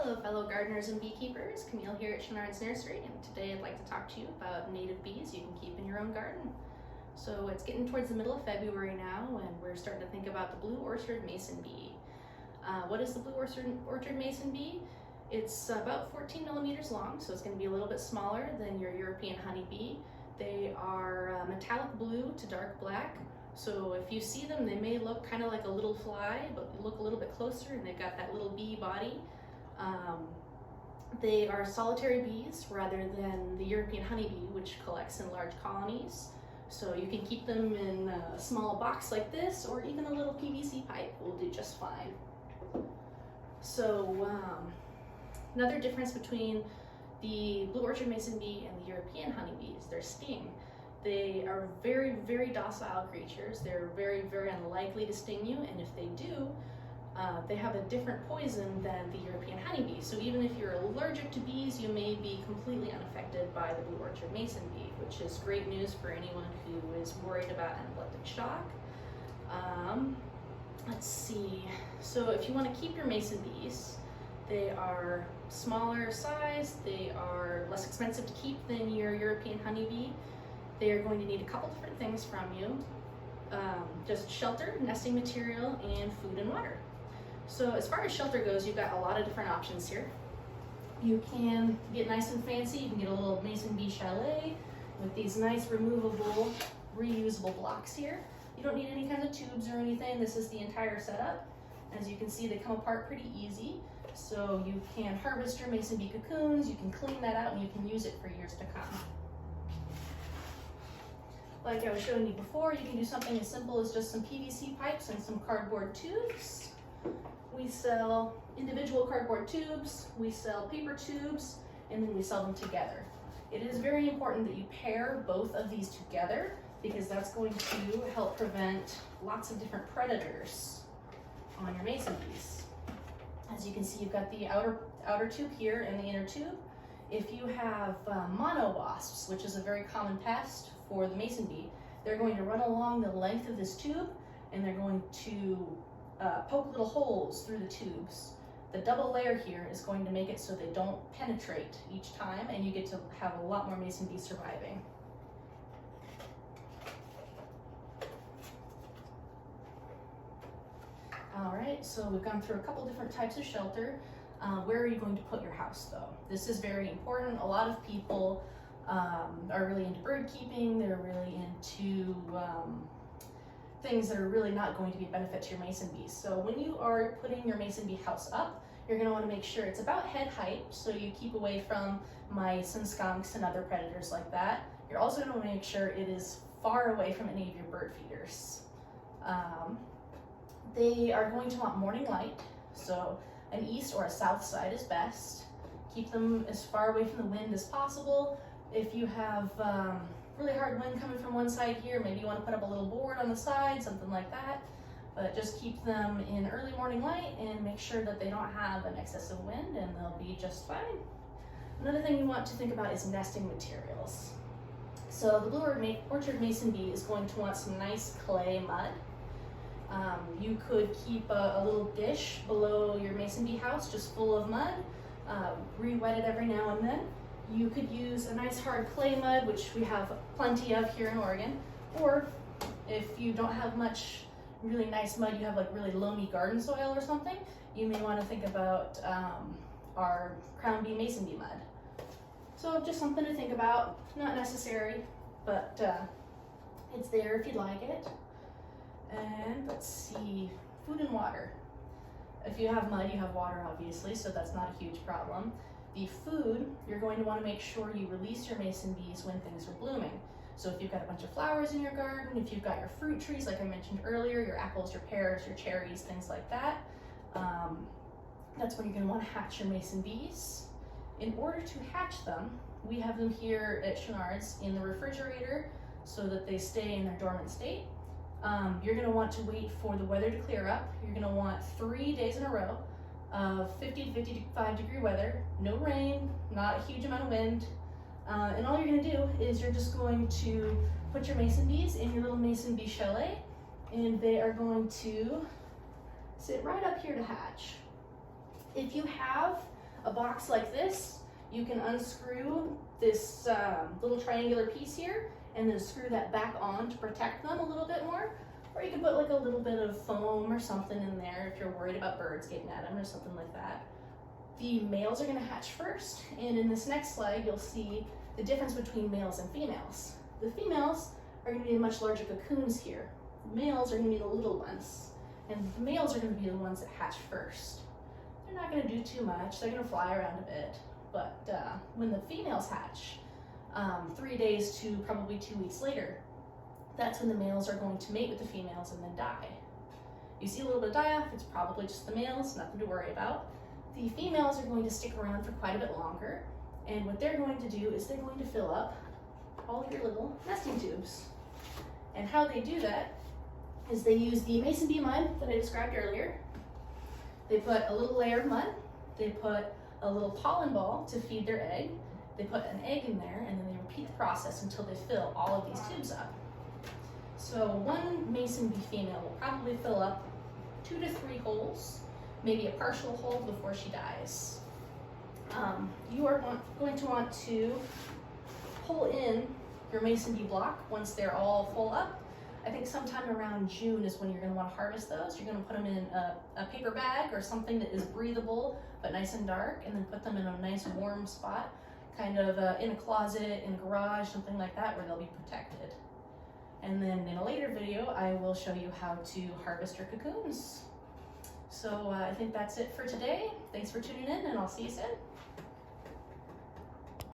Hello fellow gardeners and beekeepers, Camille here at Chenard's Nursery, and today I'd like to talk to you about native bees you can keep in your own garden. So it's getting towards the middle of February now, and we're starting to think about the blue orchard mason bee. What is the blue orchard mason bee? It's about 14 millimeters long, so it's going to be a little bit smaller than your European honeybee. They are metallic blue to dark black, so if you see them, they may look kind of like a little fly, but look a little bit closer and they've got that little bee body. They are solitary bees rather than the European honeybee, which collects in large colonies. So you can keep them in a small box like this, or even a little PVC pipe will do just fine. So another difference between the blue orchard mason bee and the European honeybee is their sting. They are very, very docile creatures. They're very, very unlikely to sting you, and if they do, they have a different poison than the European honeybee. So even if you're allergic to bees, you may be completely unaffected by the blue orchard mason bee, which is great news for anyone who is worried about anaphylactic shock. Let's see. So if you want to keep your mason bees, they are smaller size, they are less expensive to keep than your European honeybee. They are going to need a couple different things from you. Just shelter, nesting material, and food and water. So as far as shelter goes, you've got a lot of different options here. You can get nice and fancy. You can get a little mason bee chalet with these nice removable, reusable blocks here. You don't need any kind of tubes or anything. This is the entire setup. As you can see, they come apart pretty easy. So you can harvest your mason bee cocoons, you can clean that out, and you can use it for years to come. Like I was showing you before, you can do something as simple as just some PVC pipes and some cardboard tubes. We sell individual cardboard tubes, we sell paper tubes, and then we sell them together. It is very important that you pair both of these together because that's going to help prevent lots of different predators on your mason bees. As you can see, you've got the outer tube here and the inner tube. If you have mono wasps, which is a very common pest for the mason bee, they're going to run along the length of this tube and they're going to poke little holes through the tubes. The double layer here is going to make it so they don't penetrate each time, and you get to have a lot more mason bees surviving. All right, so we've gone through a couple different types of shelter. Where are you going to put your house though? This is very important. A lot of people are really into bird keeping. They're really into things that are really not going to be a benefit to your mason bees. So when you are putting your mason bee house up, you're going to want to make sure it's about head height, so you keep away from mice and skunks and other predators like that. You're also going to want to make sure it is far away from any of your bird feeders. They are going to want morning light, so an east or a south side is best. Keep them as far away from the wind as possible. If you have really hard wind coming from one side here, maybe you want to put up a little board on the side, something like that. But just keep them in early morning light and make sure that they don't have an excess of wind, and they'll be just fine. Another thing you want to think about is nesting materials. So the blue orchard mason bee is going to want some nice clay mud. You could keep a little dish below your mason bee house just full of mud, re-wet it every now and then. You could use a nice hard clay mud, which we have plenty of here in Oregon, or if you don't have much really nice mud, you have like really loamy garden soil or something, you may want to think about our crown bee mason bee mud. So just something to think about, not necessary, but it's there if you'd like it. And let's see, food and water. If you have mud, you have water obviously, so that's not a huge problem. The food, you're going to want to make sure you release your mason bees when things are blooming. So if you've got a bunch of flowers in your garden, if you've got your fruit trees, like I mentioned earlier, your apples, your pears, your cherries, things like that, that's when you're going to want to hatch your mason bees. In order to hatch them, we have them here at Chenard's in the refrigerator so that they stay in their dormant state. You're going to want to wait for the weather to clear up. You're going to want 3 days in a row of 50 to 55 degree weather, no rain, not a huge amount of wind, and all you're going to do is you're just going to put your mason bees in your little mason bee chalet, and they are going to sit right up here to hatch. If you have a box like this, you can unscrew this little triangular piece here and then screw that back on to protect them a little bit more. Or you can put like a little bit of foam or something in there if you're worried about birds getting at them or something like that. The males are going to hatch first, and in this next slide you'll see the difference between males and females. The females are going to be in much larger cocoons here. The males are going to be the little ones, and the males are going to be the ones that hatch first. They're not going to do too much, they're going to fly around a bit, but when the females hatch, 3 days to probably 2 weeks later, that's when the males are going to mate with the females and then die. You see a little bit of die-off, it's probably just the males, nothing to worry about. The females are going to stick around for quite a bit longer, and what they're going to do is they're going to fill up all of your little nesting tubes. And how they do that is they use the mason bee mud that I described earlier. They put a little layer of mud, they put a little pollen ball to feed their egg, they put an egg in there, and then they repeat the process until they fill all of these tubes up. So one mason bee female will probably fill up 2 to 3 holes, maybe a partial hole before she dies. You are going to want to pull in your mason bee block once they're all full up. I think sometime around June is when you're going to want to harvest those. You're going to put them in a paper bag or something that is breathable but nice and dark, and then put them in a nice warm spot, kind of in a closet, in a garage, something like that, where they'll be protected. And then in a later video, I will show you how to harvest your cocoons. So I think that's it for today. Thanks for tuning in, and I'll see you soon.